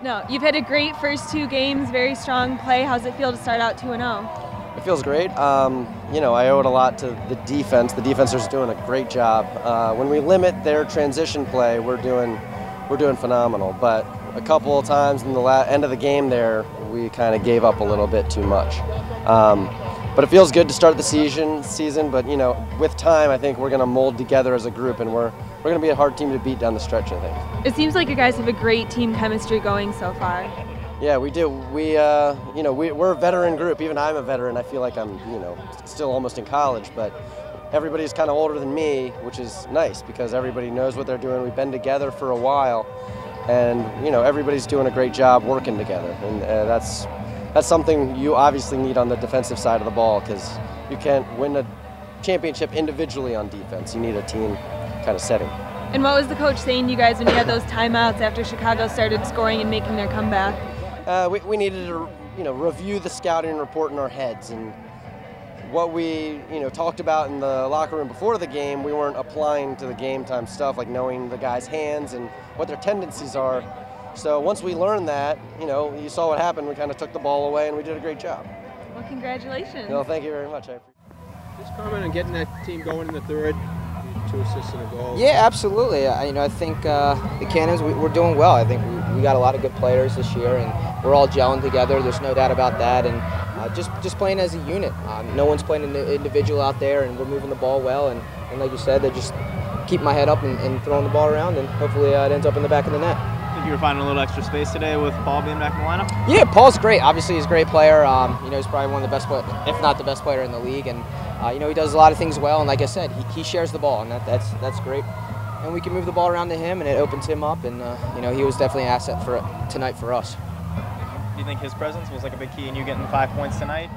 No, you've had a great first 2 games, very strong play. How's it feel to start out 2-0? It feels great. You know, I owe it a lot to the defense. The defense is doing a great job. When we limit their transition play, we're doing phenomenal. But a couple of times in the end of the game there, we kind of gave up a little bit too much. But it feels good to start the season. But you know, with time, I think we're going to mold together as a group, and we're going to be a hard team to beat down the stretch, I think. It seems like you guys have a great team chemistry going so far. Yeah, we do. You know, we're a veteran group. Even I'm a veteran. I feel like I'm, you know, still almost in college, but everybody's kind of older than me, which is nice because everybody knows what they're doing. We've been together for a while, and you know, everybody's doing a great job working together, and that's something you obviously need on the defensive side of the ball because you can't win a championship individually on defense. You need a team kind of setting. And what was the coach saying to you guys when you had those timeouts after Chicago started scoring and making their comeback? We needed to, you know, review the scouting report in our heads, and what we, you know, talked about in the locker room before the game, we weren't applying to the game time stuff, like knowing the guys' hands and what their tendencies are. So once we learned that, you know, you saw what happened. We kind of took the ball away, and we did a great job. Well, congratulations. No, thank you very much. Just comment on getting that team going in the third. 2 assists and a goal. Yeah, absolutely. You know, I think the Cannons, we're doing well. I think we got a lot of good players this year, and we're all gelling together. There's no doubt about that. And just playing as a unit. No one's playing an individual out there, and we're moving the ball well. And like you said, they just keep my head up and throwing the ball around, and hopefully it ends up in the back of the net. Think you were finding a little extra space today with Paul being back in the lineup? Yeah, Paul's great. Obviously, he's a great player. You know, he's probably one of the best, if not the best player in the league. And you know, he does a lot of things well, and like I said, he shares the ball, and that's great. And we can move the ball around to him, and it opens him up. And you know, he was definitely an asset for tonight for us. Do you think his presence was like a big key in you getting 5 points tonight?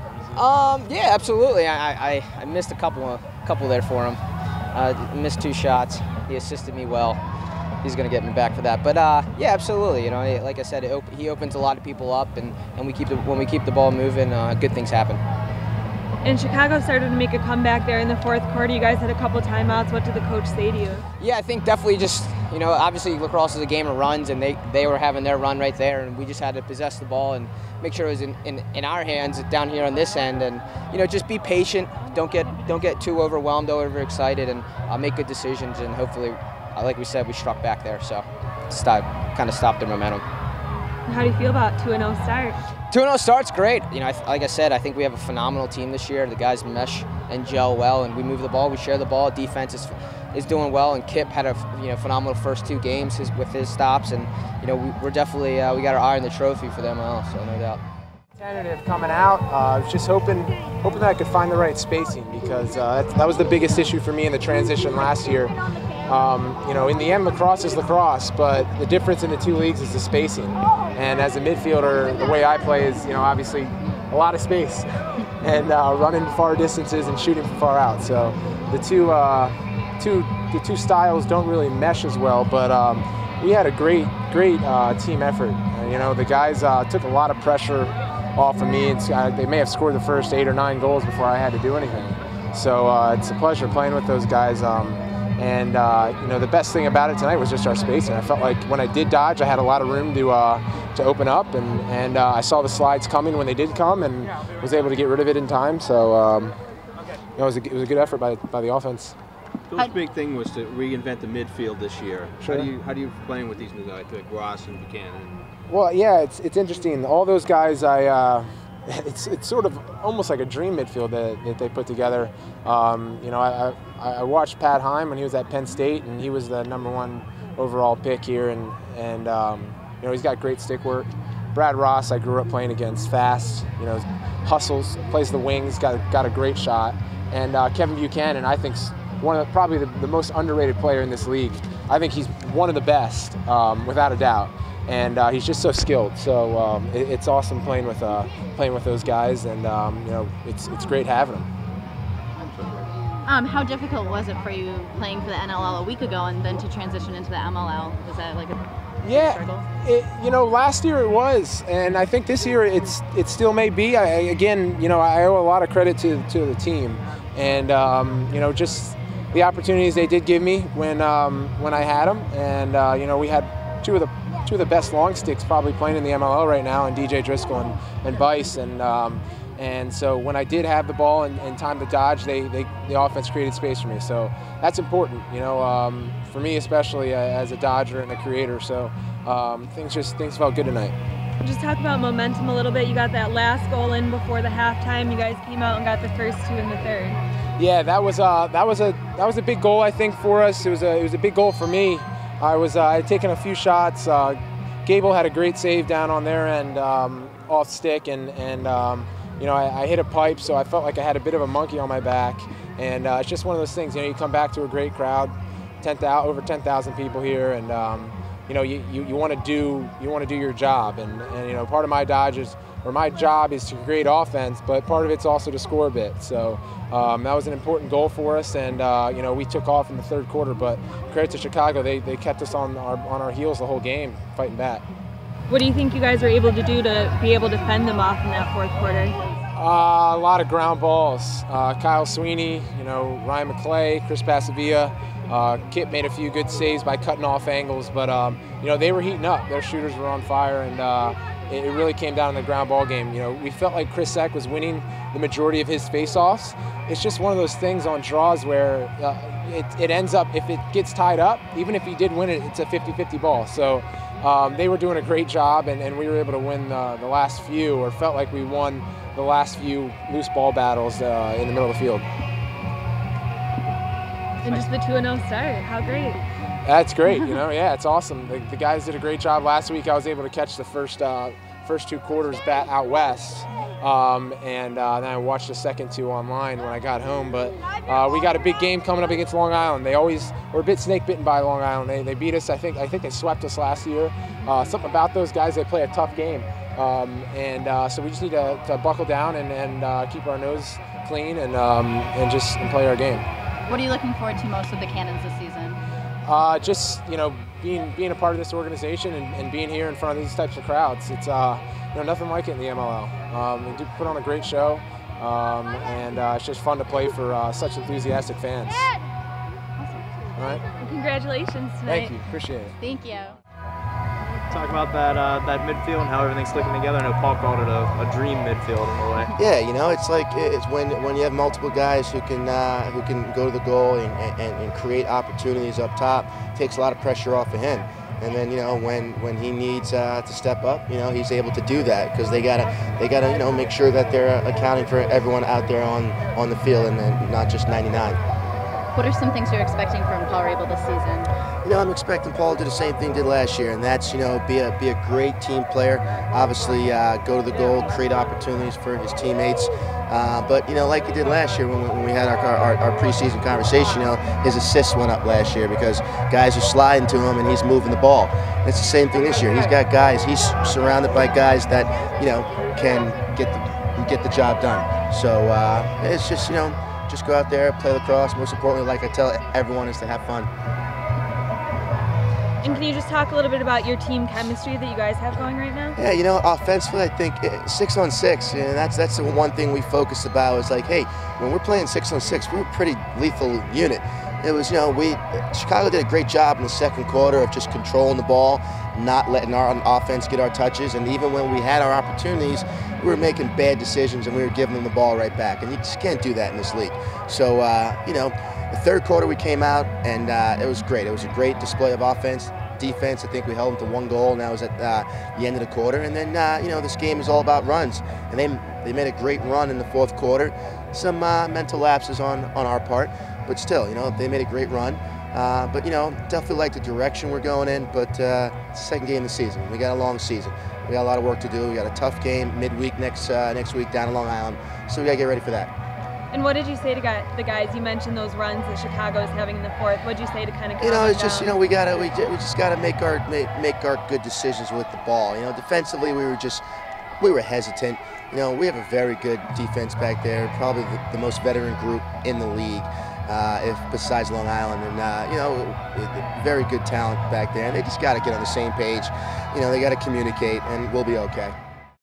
Yeah, absolutely. I missed a couple there for him. Missed 2 shots. He assisted me well. He's going to get me back for that. But yeah, absolutely. You know, like I said, he opens a lot of people up, and when we keep the ball moving, good things happen. And Chicago started to make a comeback there in the 4th quarter. You guys had a couple timeouts. What did the coach say to you? Yeah, I think definitely just, you know, obviously lacrosse is a game of runs, and they were having their run right there, and we just had to possess the ball and make sure it was in our hands down here on this end, and you know, just be patient. Don't get too overwhelmed, overexcited, and make good decisions. And hopefully, like we said, we struck back there, so kind of stopped the momentum. How do you feel about 2-0 start? 2-0 start's great. You know, like I said, I think we have a phenomenal team this year. The guys mesh and gel well, and we move the ball, we share the ball. Defense is doing well, and Kip had a phenomenal first 2 games with his stops, and you know, we're definitely we got our eye on the trophy for the MLL, so no doubt. Tentative coming out. I was just hoping that I could find the right spacing, because that was the biggest issue for me in the transition last year. You know, in the end, lacrosse is lacrosse, but the difference in the 2 leagues is the spacing. And as a midfielder, the way I play is, you know, obviously a lot of space and running far distances and shooting from far out. So the two styles don't really mesh as well, but we had a great team effort. You know, the guys took a lot of pressure off of me. They may have scored the first 8 or 9 goals before I had to do anything. So it's a pleasure playing with those guys. And you know, the best thing about it tonight was just our spacing. I felt like when I did dodge, I had a lot of room to open up, and I saw the slides coming when they did come, and was able to get rid of it in time. So you know, it was a good effort by the offense. Phil's big thing was to reinvent the midfield this year. Sure. How do you playing with these new guys like Ross and Buchanan? Well, yeah, it's interesting. All those guys, it's sort of almost like a dream midfield that they put together. You know, I watched Pat Heim when he was at Penn State, and he was the #1 overall pick here, and you know, he's got great stick work. Brad Ross, I grew up playing against, fast, you know, hustles, plays the wings, got a great shot. And Kevin Buchanan, I think, probably the most underrated player in this league. I think he's one of the best, without a doubt. And he's just so skilled. So it's awesome playing with those guys, and you know, it's great having them. How difficult was it for you playing for the NLL a week ago and then to transition into the MLL? Was that like a struggle? You know, last year it was, and I think this year it still may be. Again, you know, I owe a lot of credit to the team, and you know, just the opportunities they did give me when I had them, and you know, we had two of the two of the best long sticks probably playing in the MLL right now, and DJ Driscoll and Bice. And so when I did have the ball and time to dodge, the offense created space for me. So that's important, you know, for me especially as a dodger and a creator. So things felt good tonight. Just talk about momentum a little bit. You got that last goal in before the halftime. You guys came out and got the first two in the third. Yeah, that was a big goal, I think, for us. It was a big goal for me. I had taken a few shots. Gable had a great save down on their end off stick, and you know, I hit a pipe, so I felt like I had a bit of a monkey on my back. And it's just one of those things. You know, you come back to a great crowd, over 10,000 people here, and you know, you want to do your job, and you know, part of my my job is to create offense, but part of it's also to score a bit. So that was an important goal for us, and you know, we took off in the third quarter. But credit to Chicago, they kept us on our heels the whole game, fighting back. What do you think you guys were able to do to be able to fend them off in that fourth quarter? A lot of ground balls. Kyle Sweeney, you know, Ryan McClay, Chris Pasavia. Kip made a few good saves by cutting off angles, but you know, they were heating up. Their shooters were on fire, and it really came down to the ground ball game. You know, we felt like Chris Eck was winning the majority of his face-offs. It's just one of those things on draws where it ends up, if it gets tied up, even if he did win it, it's a 50-50 ball. So they were doing a great job, and we were able to win the last few, or felt like we won the last few loose ball battles in the middle of the field. And just the 2-0 start, how great. That's great, you know, yeah, it's awesome. The guys did a great job. Last week I was able to catch the first two quarters out west, and then I watched the second two online when I got home. But we got a big game coming up against Long Island. We're a bit snake bitten by Long Island. They beat us, I think they swept us last year. Something about those guys, they play a tough game. So we just need to buckle down and keep our nose clean and play our game. What are you looking forward to most with the Cannons this season? Just, you know, being a part of this organization and being here in front of these types of crowds. It's you know, nothing like it in the MLL. We do put on a great show, and it's just fun to play for such enthusiastic fans. Awesome. All right. Well, congratulations tonight. Thank you. Appreciate it. Thank you. Talk about that midfield and how everything's clicking together. I know Paul called it a dream midfield in a way. Yeah, you know, it's like it's when you have multiple guys who can go to the goal and create opportunities up top. It takes a lot of pressure off of him. And then, you know, when he needs to step up, you know, he's able to do that, because they gotta you know, make sure that they're accounting for everyone out there on the field, and then not just 99. What are some things you're expecting from Paul Rabel this season? You know, I'm expecting Paul to do the same thing he did last year, and that's, you know, be a great team player. Obviously, go to the goal, create opportunities for his teammates. But, you know, like he did last year when we had our preseason conversation, you know, his assists went up last year because guys are sliding to him and he's moving the ball. And it's the same thing this year. He's got guys, he's surrounded by guys that, you know, can get the job done. So it's just, you know, just go out there, play lacrosse. Most importantly, like I tell everyone, is to have fun. And can you just talk a little bit about your team chemistry that you guys have going right now? Yeah, you know, offensively, I think 6-on-6, and that's the one thing we focused about. Is like, hey, when we're playing 6-on-6, we're a pretty lethal unit. It was, you know, Chicago did a great job in the second quarter of just controlling the ball, not letting our offense get our touches, and even when we had our opportunities, we were making bad decisions and we were giving them the ball right back, and you just can't do that in this league. So, you know, the third quarter we came out and it was great. It was a great display of offense. Defense, I think we held them to one goal, and that was at the end of the quarter. And then, you know, this game is all about runs, and they made a great run in the fourth quarter. Some mental lapses on our part, but still, you know, they made a great run. But, you know, definitely like the direction we're going in, but it's the second game of the season. We got a long season. We got a lot of work to do. We got a tough game midweek next week down in Long Island, so we got to get ready for that. And what did you say to the guys? You mentioned those runs that Chicago is having in the fourth. What did you say to kind of calm You know, it's them just, down? you know, we just gotta make our good decisions with the ball. You know, defensively we were hesitant. You know, we have a very good defense back there, probably the most veteran group in the league, if besides Long Island, and you know, very good talent back there. And they just got to get on the same page. You know, they got to communicate, and we'll be okay.